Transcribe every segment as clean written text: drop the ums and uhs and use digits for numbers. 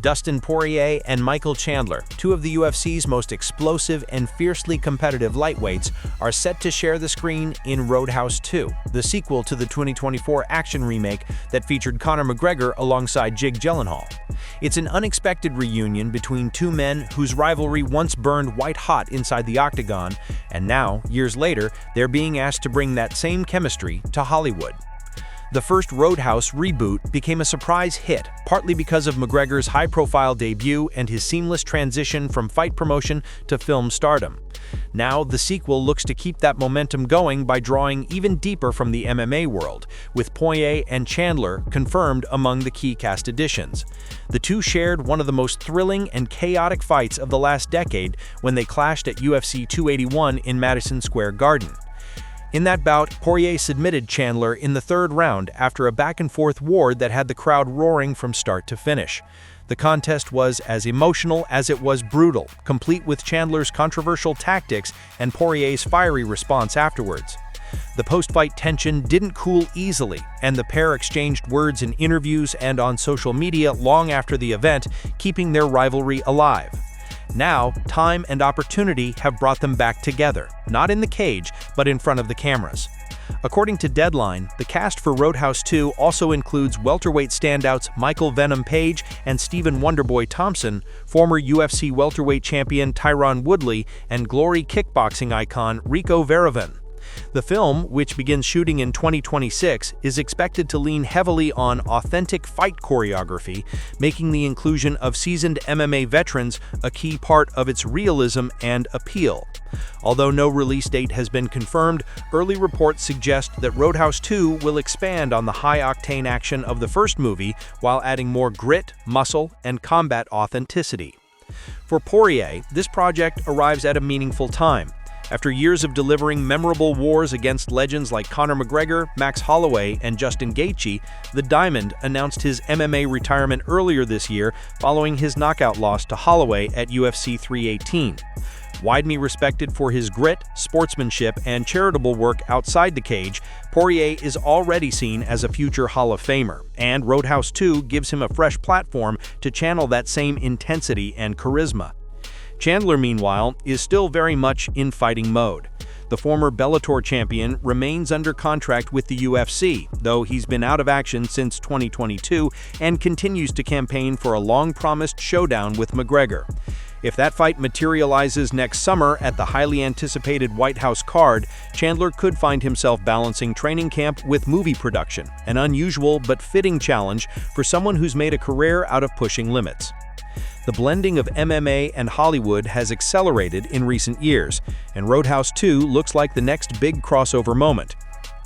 Dustin Poirier and Michael Chandler, two of the UFC's most explosive and fiercely competitive lightweights, are set to share the screen in Roadhouse 2, the sequel to the 2024 action remake that featured Conor McGregor alongside Jake Gyllenhaal. It's an unexpected reunion between two men whose rivalry once burned white-hot inside the octagon, and now, years later, they're being asked to bring that same chemistry to Hollywood. The first Roadhouse reboot became a surprise hit, partly because of McGregor's high-profile debut and his seamless transition from fight promotion to film stardom. Now, the sequel looks to keep that momentum going by drawing even deeper from the MMA world, with Poirier and Chandler confirmed among the key cast additions. The two shared one of the most thrilling and chaotic fights of the last decade when they clashed at UFC 281 in Madison Square Garden. In that bout, Poirier submitted Chandler in the third round after a back-and-forth war that had the crowd roaring from start to finish. The contest was as emotional as it was brutal, complete with Chandler's controversial tactics and Poirier's fiery response afterwards. The post-fight tension didn't cool easily, and the pair exchanged words in interviews and on social media long after the event, keeping their rivalry alive. Now, time and opportunity have brought them back together, not in the cage, but in front of the cameras. According to Deadline, the cast for Roadhouse 2 also includes welterweight standouts Michael "Venom" Page and Stephen "Wonderboy" Thompson, former UFC welterweight champion Tyron Woodley, and Glory kickboxing icon Rico Verhoeven. The film, which begins shooting in 2026, is expected to lean heavily on authentic fight choreography, making the inclusion of seasoned MMA veterans a key part of its realism and appeal. Although no release date has been confirmed, early reports suggest that Roadhouse 2 will expand on the high-octane action of the first movie while adding more grit, muscle, and combat authenticity. For Poirier, this project arrives at a meaningful time. After years of delivering memorable wars against legends like Conor McGregor, Max Holloway, and Justin Gaethje, the Diamond announced his MMA retirement earlier this year following his knockout loss to Holloway at UFC 318. Widely respected for his grit, sportsmanship, and charitable work outside the cage, Poirier is already seen as a future Hall of Famer, and Roadhouse 2 gives him a fresh platform to channel that same intensity and charisma. Chandler, meanwhile, is still very much in fighting mode. The former Bellator champion remains under contract with the UFC, though he's been out of action since 2022 and continues to campaign for a long-promised showdown with McGregor. If that fight materializes next summer at the highly anticipated White House card, Chandler could find himself balancing training camp with movie production, an unusual but fitting challenge for someone who's made a career out of pushing limits. The blending of MMA and Hollywood has accelerated in recent years, and Roadhouse 2 looks like the next big crossover moment.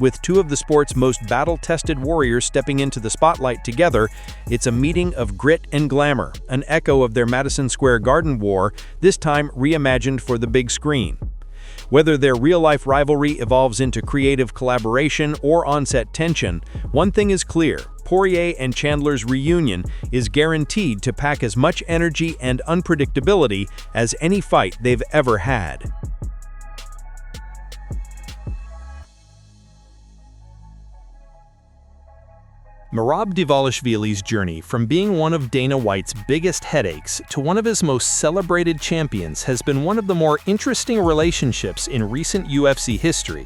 With two of the sport's most battle-tested warriors stepping into the spotlight together, it's a meeting of grit and glamour, an echo of their Madison Square Garden war, this time reimagined for the big screen. Whether their real-life rivalry evolves into creative collaboration or on-set tension, one thing is clear: Poirier and Chandler's reunion is guaranteed to pack as much energy and unpredictability as any fight they've ever had. Merab Dvalishvili's journey from being one of Dana White's biggest headaches to one of his most celebrated champions has been one of the more interesting relationships in recent UFC history.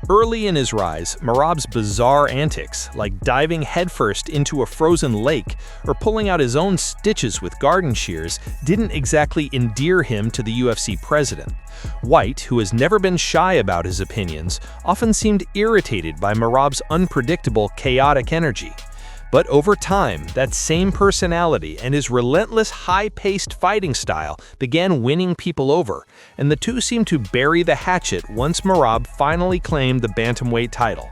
Early in his rise, Merab's bizarre antics, like diving headfirst into a frozen lake or pulling out his own stitches with garden shears, didn't exactly endear him to the UFC president. White, who has never been shy about his opinions, often seemed irritated by Merab's unpredictable, chaotic energy. But over time, that same personality and his relentless, high-paced fighting style began winning people over, and the two seemed to bury the hatchet once Merab finally claimed the bantamweight title.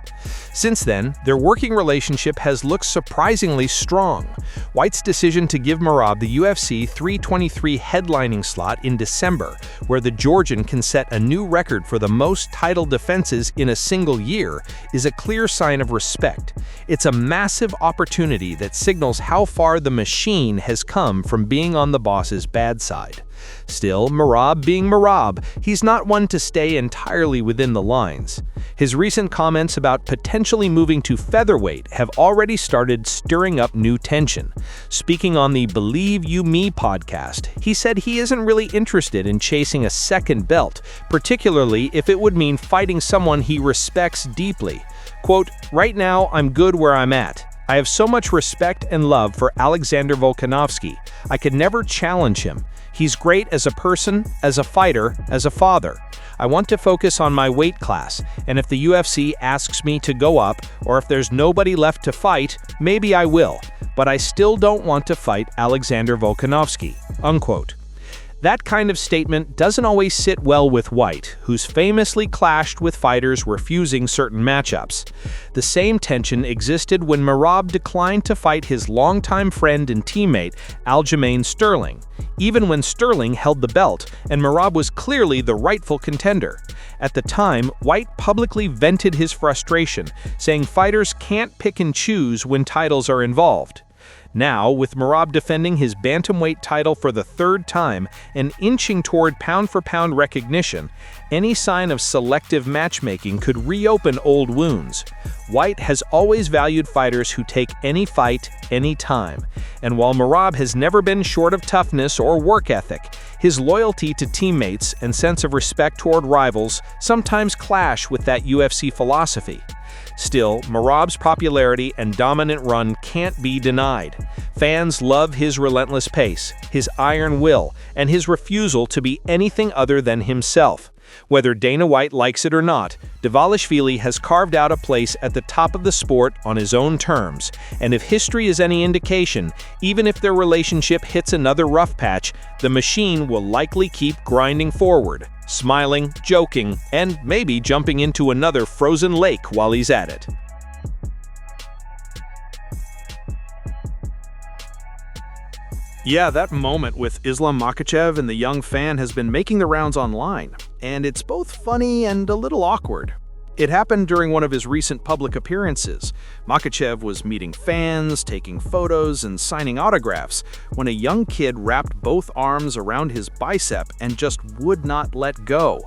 Since then, their working relationship has looked surprisingly strong. White's decision to give Merab the UFC 323 headlining slot in December, where the Georgian can set a new record for the most title defenses in a single year, is a clear sign of respect. It's a massive opportunity that signals how far the machine has come from being on the boss's bad side. Still, Merab being Merab, he's not one to stay entirely within the lines. His recent comments about potentially moving to featherweight have already started stirring up new tension. Speaking on the Believe You Me podcast, he said he isn't really interested in chasing a second belt, particularly if it would mean fighting someone he respects deeply. Quote, "Right now, I'm good where I'm at. I have so much respect and love for Alexander Volkanovski. I could never challenge him. He's great as a person, as a fighter, as a father. I want to focus on my weight class, and if the UFC asks me to go up, or if there's nobody left to fight, maybe I will, but I still don't want to fight Alexander Volkanovski." Unquote. That kind of statement doesn't always sit well with White, who's famously clashed with fighters refusing certain matchups. The same tension existed when Merab declined to fight his longtime friend and teammate, Aljamain Sterling, even when Sterling held the belt and Merab was clearly the rightful contender. At the time, White publicly vented his frustration, saying fighters can't pick and choose when titles are involved. Now, with Merab defending his bantamweight title for the third time and inching toward pound-for-pound recognition, any sign of selective matchmaking could reopen old wounds. White has always valued fighters who take any fight, any time. And while Merab has never been short of toughness or work ethic, his loyalty to teammates and sense of respect toward rivals sometimes clash with that UFC philosophy. Still, Merab's popularity and dominant run can't be denied. Fans love his relentless pace, his iron will, and his refusal to be anything other than himself. Whether Dana White likes it or not, Dvalishvili has carved out a place at the top of the sport on his own terms, and if history is any indication, even if their relationship hits another rough patch, the machine will likely keep grinding forward, smiling, joking, and maybe jumping into another frozen lake while he's at it. Yeah, that moment with Islam Makhachev and the young fan has been making the rounds online, and it's both funny and a little awkward. It happened during one of his recent public appearances. Makhachev was meeting fans, taking photos, and signing autographs when a young kid wrapped both arms around his bicep and just would not let go.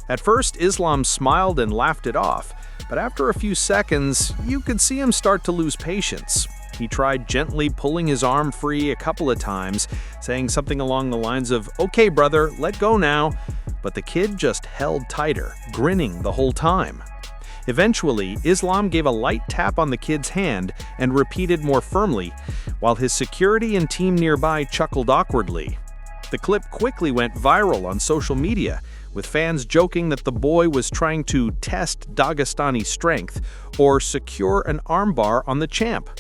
At first, Islam smiled and laughed it off, but after a few seconds, you could see him start to lose patience. He tried gently pulling his arm free a couple of times, saying something along the lines of, "Okay, brother, let go now." But the kid just held tighter, grinning the whole time. Eventually, Islam gave a light tap on the kid's hand and repeated more firmly, while his security and team nearby chuckled awkwardly. The clip quickly went viral on social media, with fans joking that the boy was trying to test Dagestani strength or secure an armbar on the champ.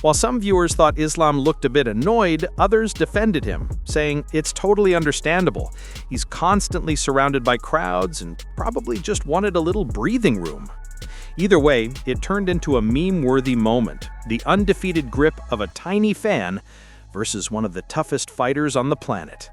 While some viewers thought Islam looked a bit annoyed, others defended him, saying it's totally understandable. He's constantly surrounded by crowds and probably just wanted a little breathing room. Either way, it turned into a meme-worthy moment, the undefeated grip of a tiny fan versus one of the toughest fighters on the planet.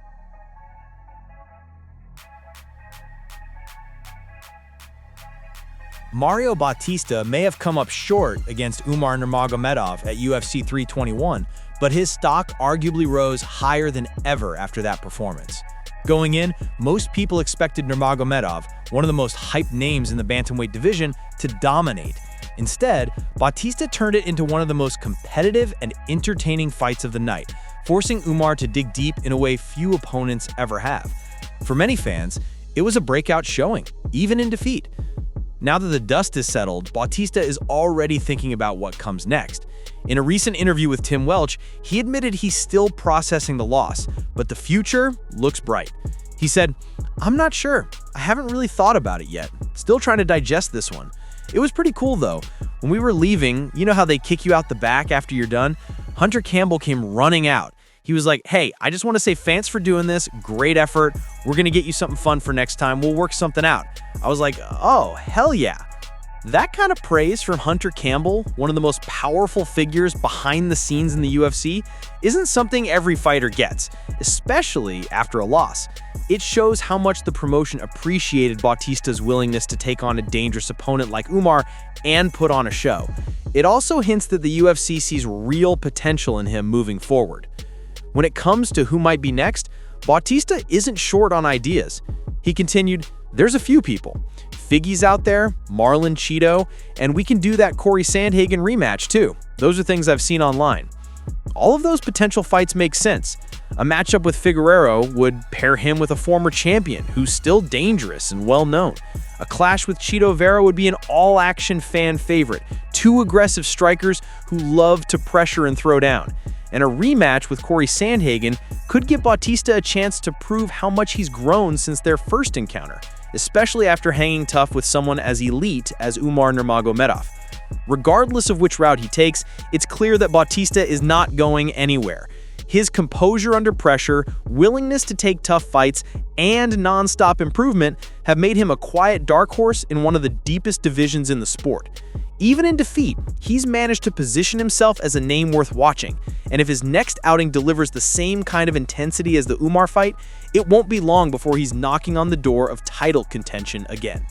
Mario Bautista may have come up short against Umar Nurmagomedov at UFC 321, but his stock arguably rose higher than ever after that performance. Going in, most people expected Nurmagomedov, one of the most hyped names in the bantamweight division, to dominate. Instead, Bautista turned it into one of the most competitive and entertaining fights of the night, forcing Umar to dig deep in a way few opponents ever have. For many fans, it was a breakout showing, even in defeat. Now that the dust is settled, Bautista is already thinking about what comes next. In a recent interview with Tim Welch, he admitted he's still processing the loss, but the future looks bright. He said, "I'm not sure. I haven't really thought about it yet. Still trying to digest this one." It was pretty cool though. When we were leaving, you know how they kick you out the back after you're done? Hunter Campbell came running out. He was like, "Hey, I just want to say thanks for doing this. Great effort. We're going to get you something fun for next time. We'll work something out." I was like, oh, hell yeah. That kind of praise from Hunter Campbell, one of the most powerful figures behind the scenes in the UFC, isn't something every fighter gets, especially after a loss. It shows how much the promotion appreciated Bautista's willingness to take on a dangerous opponent like Umar and put on a show. It also hints that the UFC sees real potential in him moving forward. When it comes to who might be next, Bautista isn't short on ideas. He continued, "There's a few people. Figgy's out there, Marlon Cheeto, and we can do that Corey Sandhagen rematch too. Those are things I've seen online. All of those potential fights make sense. A matchup with Figueiredo would pair him with a former champion who's still dangerous and well-known. A clash with Chito Vera would be an all-action fan favorite. Two aggressive strikers who love to pressure and throw down. And a rematch with Corey Sandhagen could give Bautista a chance to prove how much he's grown since their first encounter, especially after hanging tough with someone as elite as Umar Nurmagomedov. Regardless of which route he takes, it's clear that Bautista is not going anywhere. His composure under pressure, willingness to take tough fights, and non-stop improvement have made him a quiet dark horse in one of the deepest divisions in the sport. Even in defeat, he's managed to position himself as a name worth watching, and if his next outing delivers the same kind of intensity as the Umar fight, it won't be long before he's knocking on the door of title contention again.